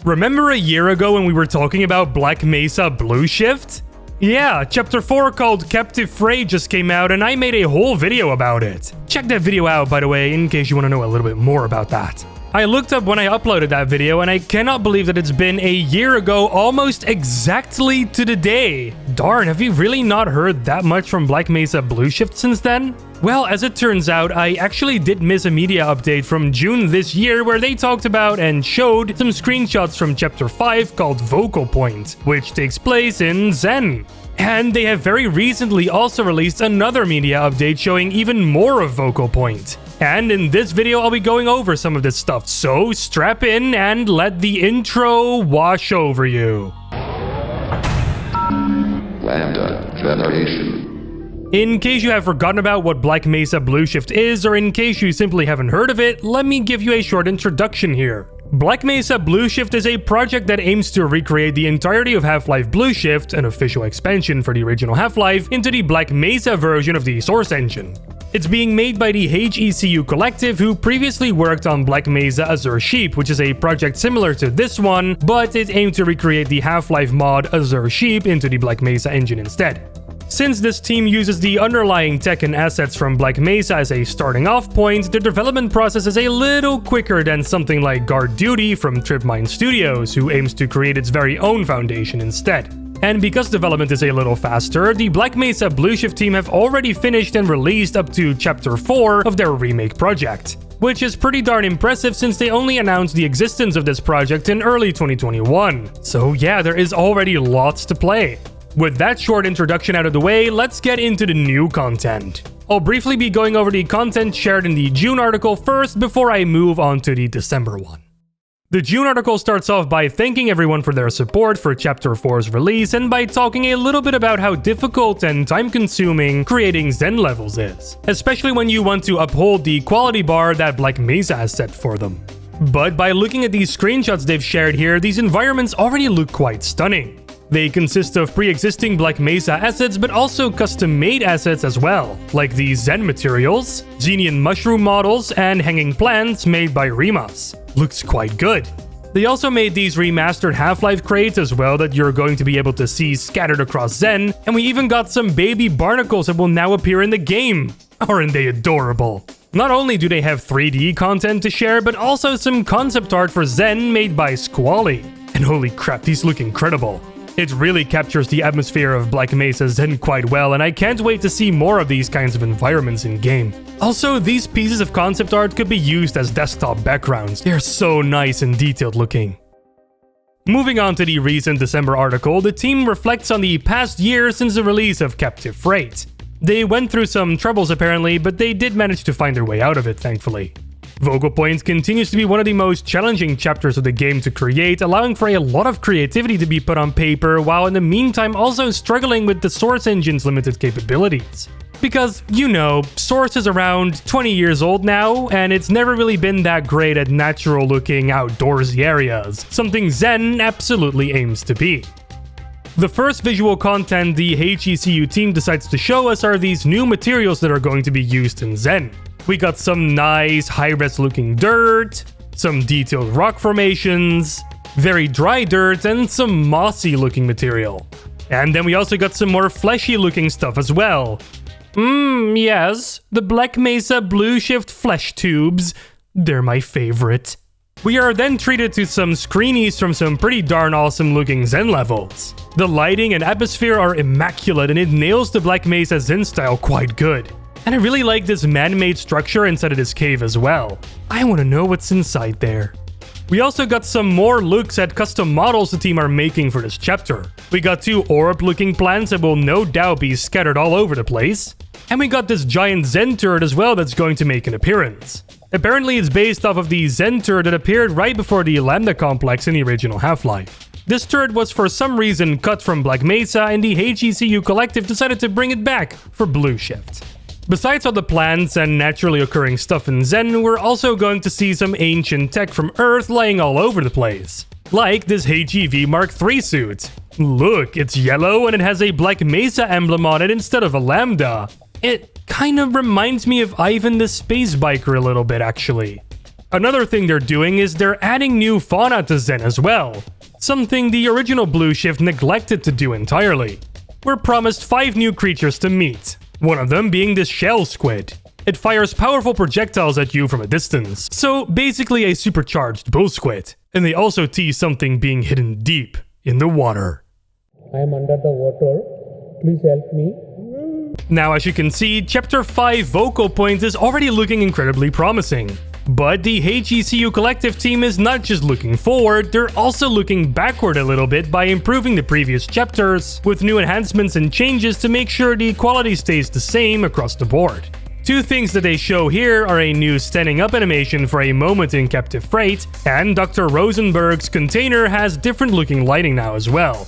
Remember a year ago when we were talking about Black Mesa Blue Shift? Yeah, Chapter 4 called Captive Freight just came out and I made a whole video about it. Check that video out, by the way, in case you want to know a little bit more about that. I looked up when I uploaded that video and I cannot believe that it's been a year ago almost exactly to the day. Darn, have you really not heard that much from Black Mesa Blue Shift since then? Well, as it turns out, I actually did miss a media update from June this year where they talked about and showed some screenshots from Chapter 5 called Vocal Point, which takes place in Zen. And they have very recently also released another media update showing even more of Vocal Point. And in this video, I'll be going over some of this stuff, so strap in and let the intro wash over you. LambdaGeneration. In case you have forgotten about what Black Mesa Blue Shift is, or in case you simply haven't heard of it, let me give you a short introduction here. Black Mesa Blue Shift is a project that aims to recreate the entirety of Half-Life Blue Shift, an official expansion for the original Half-Life, into the Black Mesa version of the source engine. It's being made by the HECU Collective, who previously worked on Black Mesa Azure Sheep, which is a project similar to this one, but it aimed to recreate the Half-Life mod Azure Sheep into the Black Mesa engine instead. Since this team uses the underlying tech and assets from Black Mesa as a starting off point, the development process is a little quicker than something like Guard Duty from Tripmine Studios, who aims to create its very own foundation instead. And because development is a little faster, the Black Mesa Blue Shift team have already finished and released up to Chapter 4 of their remake project, which is pretty darn impressive since they only announced the existence of this project in early 2021. So yeah, there is already lots to play. With that short introduction out of the way, let's get into the new content. I'll briefly be going over the content shared in the June article first before I move on to the December one. The June article starts off by thanking everyone for their support for Chapter 4's release and by talking a little bit about how difficult and time-consuming creating Zen levels is, especially when you want to uphold the quality bar that Black Mesa has set for them. But by looking at these screenshots they've shared here, these environments already look quite stunning. They consist of pre-existing Black Mesa assets, but also custom-made assets as well, like the Zen materials, Xenian mushroom models, and hanging plants made by Rimas. Looks quite good. They also made these remastered Half-Life crates as well that you're going to be able to see scattered across Zen, and we even got some baby barnacles that will now appear in the game. Aren't they adorable? Not only do they have 3D content to share, but also some concept art for Zen made by Squally. And holy crap, these look incredible. It really captures the atmosphere of Black Mesa Zen quite well, and I can't wait to see more of these kinds of environments in-game. Also, these pieces of concept art could be used as desktop backgrounds. They're so nice and detailed looking. Moving on to the recent December article, the team reflects on the past year since the release of Captive Freight. They went through some troubles apparently, but they did manage to find their way out of it, thankfully. Vocal Point continues to be one of the most challenging chapters of the game to create, allowing for a lot of creativity to be put on paper, while in the meantime also struggling with the Source engine's limited capabilities. Because, you know, Source is around 20 years old now, and it's never really been that great at natural-looking outdoorsy areas, something Zen absolutely aims to be. The first visual content the HECU team decides to show us are these new materials that are going to be used in Zen. We got some nice high-res looking dirt, some detailed rock formations, very dry dirt, and some mossy looking material. And then we also got some more fleshy looking stuff as well. Yes, the Black Mesa Blue Shift flesh tubes. They're my favorite. We are then treated to some screenies from some pretty darn awesome looking Zen levels. The lighting and atmosphere are immaculate and it nails the Black Mesa Zen style quite good. And I really like this man-made structure inside of this cave as well. I want to know what's inside there. We also got some more looks at custom models the team are making for this chapter. We got two orb-looking plants that will no doubt be scattered all over the place. And we got this giant Zen turret as well that's going to make an appearance. Apparently it's based off of the Zen turret that appeared right before the Lambda complex in the original Half-Life. This turret was for some reason cut from Black Mesa and the HECU Collective decided to bring it back for Blue Shift. Besides all the plants and naturally occurring stuff in Zen, we're also going to see some ancient tech from Earth laying all over the place. Like this HEV Mark III suit. Look, it's yellow and it has a Black Mesa emblem on it instead of a Lambda. It kind of reminds me of Ivan the Space Biker a little bit actually. Another thing they're doing is they're adding new fauna to Zen as well, something the original Blue Shift neglected to do entirely. We're promised 5 new creatures to meet, one of them being this shell squid. It fires powerful projectiles at you from a distance, so basically a supercharged bull squid. And they also tease something being hidden deep in the water. I am under the water. Please help me. Now, as you can see, Chapter 5 Vocal Point is already looking incredibly promising. But the HECU Collective team is not just looking forward, they're also looking backward a little bit by improving the previous chapters with new enhancements and changes to make sure the quality stays the same across the board. 2 things that they show here are a new standing up animation for a moment in Captive Freight, and Dr. Rosenberg's container has different looking lighting now as well.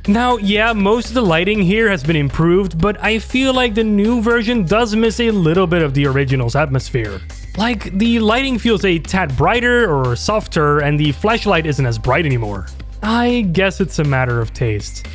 Now, yeah, most of the lighting here has been improved, but I feel like the new version does miss a little bit of the original's atmosphere. Like, the lighting feels a tad brighter or softer, and the flashlight isn't as bright anymore. I guess it's a matter of taste.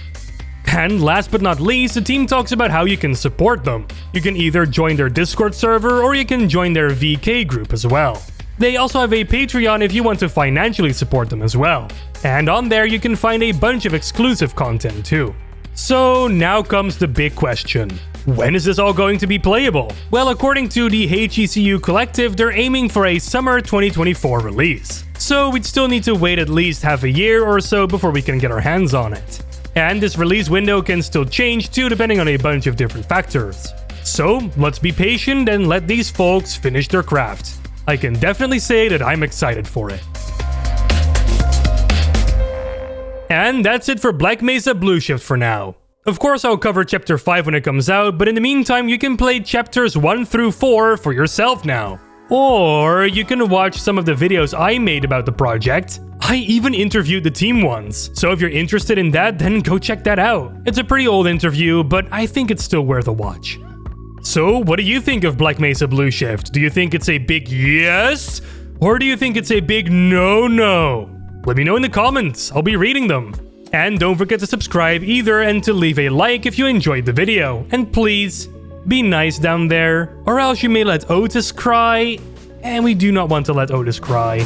And last but not least, the team talks about how you can support them. You can either join their Discord server or you can join their VK group as well. They also have a Patreon if you want to financially support them as well. And on there you can find a bunch of exclusive content too. So now comes the big question. When is this all going to be playable? Well, according to the HECU Collective, they're aiming for a summer 2024 release. So we'd still need to wait at least half a year or so before we can get our hands on it. And this release window can still change too, depending on a bunch of different factors. So let's be patient and let these folks finish their craft. I can definitely say that I'm excited for it. And that's it for Black Mesa Blue Shift for now. Of course, I'll cover Chapter 5 when it comes out, but in the meantime, you can play Chapters 1 through 4 for yourself now. Or you can watch some of the videos I made about the project. I even interviewed the team once, so if you're interested in that, then go check that out. It's a pretty old interview, but I think it's still worth a watch. So, what do you think of Black Mesa Blue Shift? Do you think it's a big yes? Or do you think it's a big no? Let me know in the comments, I'll be reading them. And don't forget to subscribe either and to leave a like if you enjoyed the video. And please, be nice down there, or else you may let Otis cry, and we do not want to let Otis cry.